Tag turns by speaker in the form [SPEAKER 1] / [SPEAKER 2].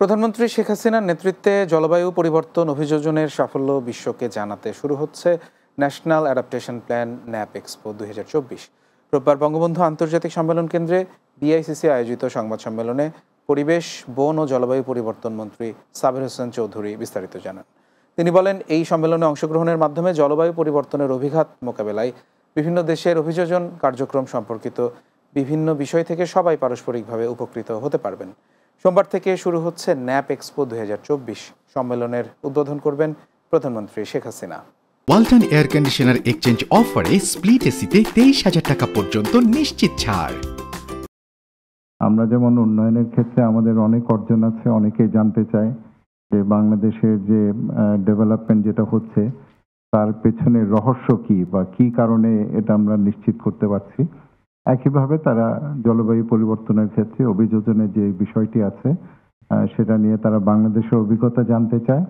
[SPEAKER 1] প্রধানমন্ত্রী শেখ হাসিনার নেতৃত্বে জলবায়ু পরিবর্তন অভিযোজনের সাফল্য বিশ্বকে জানাতে শুরু হচ্ছে national adaptation plan nap expo 2024। রোববার বঙ্গবন্ধু আন্তর্জাতিক সম্মেলন কেন্দ্রে বিআইসিসি আয়োজিত সংবাদ সম্মেলনে পরিবেশ, বন ও জলবায়ু পরিবর্তন মন্ত্রী সাবের হোসেন চৌধুরী বিস্তারিত জানান। তিনি বলেন, এই সম্মেলনে অংশগ্রহণের মাধ্যমে জলবায়ু পরিবর্তনের অভিঘাত মোকাবেলায় বিভিন্ন দেশের অভিযোজন কার্যক্রম সম্পর্কিত বিভিন্ন বিষয় থেকে সবাই পারস্পরিকভাবে উপকৃত হতে পারবেন। সোমবার থেকে শুরু হচ্ছে ন্যাপ এক্সপো 2024। সম্মেলনের উদ্বোধন করবেন প্রধানমন্ত্রী Sheikh Hasina.
[SPEAKER 2] Walton air conditioner exchange অফারে স্প্লিট এসিতে 23,000 টাকা পর্যন্ত নিশ্চিত ছাড়।
[SPEAKER 3] আমরা যেমন উন্নয়নের ক্ষেত্রে আমাদের অনেক অর্জন আছে, অনেকেই জানতে চায় যে বাংলাদেশের যে ডেভেলপমেন্ট যেটা হচ্ছে তার পেছনে রহস্য কি বা কি কারণে এটা আমরা নিশ্চিত করতে পারছি। একইভাবে তারা জলবায়ু পরিবর্তনের ক্ষেত্রে অভিযোজনের যে বিষয়টি আছে সেটা নিয়ে তারা বাংলাদেশের অভিজ্ঞতা জানতে চায়।